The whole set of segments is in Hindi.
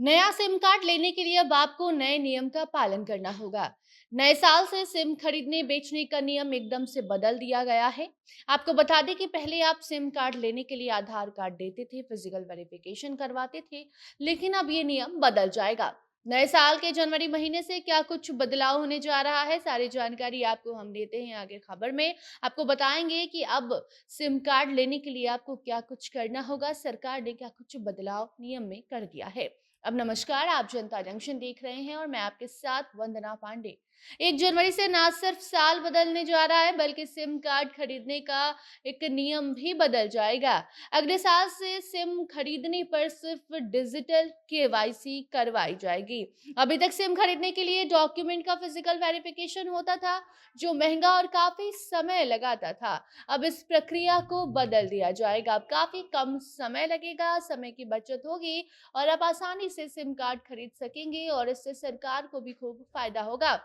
नया सिम कार्ड लेने के लिए अब आपको नए नियम का पालन करना होगा। नए साल से सिम खरीदने बेचने का नियम एकदम से बदल दिया गया है। आपको बता दें कि पहले आप सिम कार्ड लेने के लिए आधार कार्ड देते थे, फिजिकल वेरिफिकेशन करवाते थे, लेकिन अब ये नियम बदल जाएगा। नए साल के जनवरी महीने से क्या कुछ बदलाव होने जा रहा है, सारी जानकारी आपको हम देते हैं आगे खबर में। आपको बताएंगे कि अब सिम कार्ड लेने के लिए आपको क्या कुछ करना होगा, सरकार ने क्या कुछ बदलाव नियम में कर दिया है। अब नमस्कार, आप जनता जंक्शन देख रहे हैं और मैं आपके साथ वंदना पांडे। 1 जनवरी से ना सिर्फ साल बदलने जा रहा है, बल्कि सिम कार्ड खरीदने का एक नियम भी बदल जाएगा। अगले साल से सिम खरीदने पर सिर्फ डिजिटल केवाईसी करवाई जाएगी। अभी तक सिम खरीदने के लिए डॉक्यूमेंट का फिजिकल वेरिफिकेशन होता था, जो महंगा और काफी समय लगाता था। अब इस प्रक्रिया को बदल दिया जाएगा। अब काफी कम समय लगेगा, समय की बचत होगी और आप आसानी से सिम कार्ड खरीद सकेंगे और इससे सरकार को भी खूब फायदा होगा।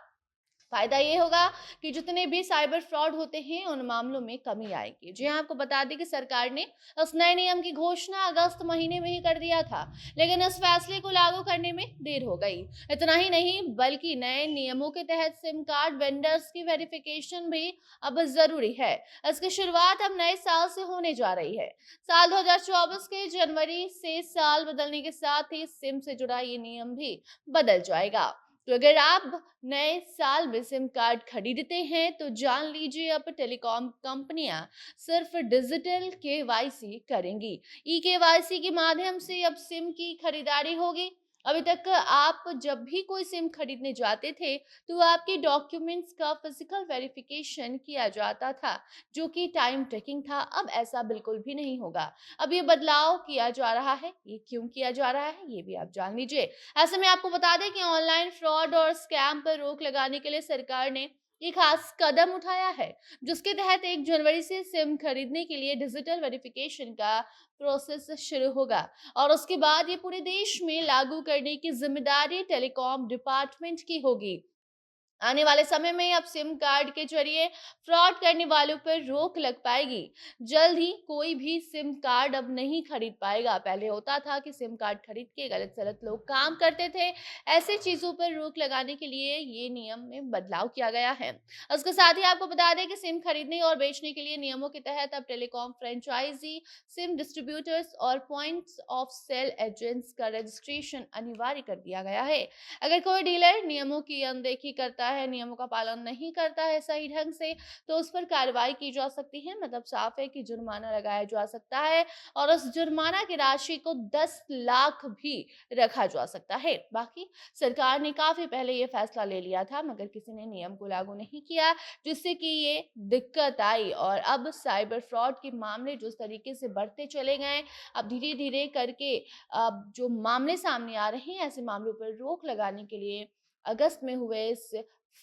फायदा ये होगा कि जितने भी साइबर फ्रॉड होते हैं उन मामलों में कमी आएगी। जी हाँ, आपको बता दें कि सरकार ने उस नए नियम की घोषणा अगस्त महीने में ही कर दिया था, लेकिन इस फैसले को लागू करने में देर हो गई। इतना ही नहीं, बल्कि नए नियमों के तहत सिम कार्ड वेंडर्स की वेरिफिकेशन भी अब जरूरी है। इसकी शुरुआत अब नए साल से होने जा रही है। साल 2024 के जनवरी से साल बदलने के साथ ही सिम से जुड़ा ये नियम भी बदल जाएगा। तो अगर आप नए साल में सिम कार्ड खरीदते हैं तो जान लीजिए, अब टेलीकॉम कंपनियां सिर्फ डिजिटल केवाईसी करेंगी। ई केवाईसी के माध्यम से अब सिम की खरीदारी होगी। अभी तक आप जब भी कोई सिम खरीदने जाते थे तो आपके डॉक्यूमेंट्स का फिजिकल वेरिफिकेशन किया जाता था, जो कि टाइम टेकिंग था। अब ऐसा बिल्कुल भी नहीं होगा। अब ये बदलाव किया जा रहा है। ये क्यों किया जा रहा है, ये भी आप जान लीजिए। ऐसे में आपको बता दें कि ऑनलाइन फ्रॉड और स्कैम पर रोक लगाने के लिए सरकार ने ये खास कदम उठाया है, जिसके तहत 1 जनवरी से सिम खरीदने के लिए डिजिटल वेरिफिकेशन का प्रोसेस शुरू होगा और उसके बाद ये पूरे देश में लागू करने की जिम्मेदारी टेलीकॉम डिपार्टमेंट की होगी। आने वाले समय में अब सिम कार्ड के जरिए फ्रॉड करने वालों पर रोक लग पाएगी। जल्द ही कोई भी सिम कार्ड अब नहीं खरीद पाएगा। पहले होता था कि सिम कार्ड खरीद के गलत सलत लोग काम करते थे। ऐसे चीजों पर रोक लगाने के लिए ये नियम में बदलाव किया गया है। उसके साथ ही आपको बता दें कि सिम खरीदने और बेचने के लिए नियमों के तहत अब टेलीकॉम फ्रेंचाइजी, सिम डिस्ट्रीब्यूटर्स और पॉइंट्स ऑफ सेल एजेंट्स का रजिस्ट्रेशन अनिवार्य कर दिया गया है। अगर कोई डीलर नियमों की अनदेखी करता है, नियमों का पालन नहीं करता है सही ढंग से, तो उस पर कार्रवाई की जा सकती है। मतलब साफ है कि जुर्माना लगाया जा सकता है और उस जुर्माना की राशि को 10 लाख भी रखा जा सकता है। बाकी सरकार ने काफी पहले ये फैसला ले लिया था, मगर किसी ने नियम को लागू नहीं किया, जिससे कि ये दिक्कत आई और अब साइबर फ्रॉड के मामले जिस तरीके से बढ़ते चले गए, अब धीरे धीरे करके अब जो मामले सामने आ रहे हैं, ऐसे मामलों पर रोक लगाने के लिए अगस्त में हुए इस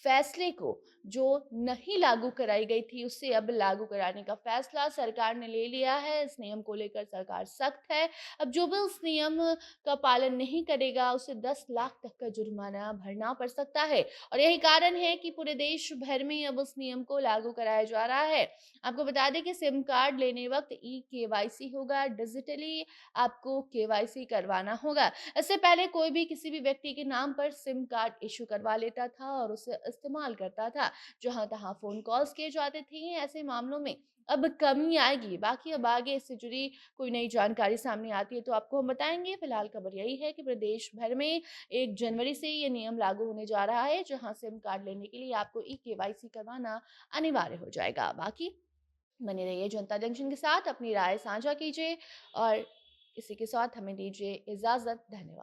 फैसले को, जो नहीं लागू कराई गई थी, उसे अब लागू कराने का फैसला सरकार ने ले लिया है। इस नियम को लेकर सरकार सख्त है। अब जो भी उस नियम का पालन नहीं करेगा, उसे 10 लाख तक का जुर्माना भरना पड़ सकता है और यही कारण है कि पूरे देश भर में अब उस नियम को लागू कराया जा रहा है। आपको बता दें कि सिम कार्ड लेने वक्त ई केवाईसी होगा, डिजिटली आपको केवाईसी करवाना होगा। इससे पहले कोई भी किसी भी व्यक्ति के नाम पर सिम कार्ड इश्यू करवा लेता था और उसे इस्तेमाल करता था, जहां तहां फोन कॉल्स किए जाते थे। ऐसे मामलों में अब कमी आएगी। बाकी अब आगे इससे जुड़ी कोई नई जानकारी सामने आती है तो आपको हम बताएंगे। फिलहाल खबर यही है कि प्रदेश भर में 1 जनवरी से ये नियम लागू होने जा रहा है, जहां सिम कार्ड लेने के लिए आपको ई केवाईसी करवाना अनिवार्य हो जाएगा। बाकी बने रहिए जनता जंक्शन के साथ, अपनी राय साझा कीजिए और इसी के साथ हमें दीजिए इजाजत। धन्यवाद।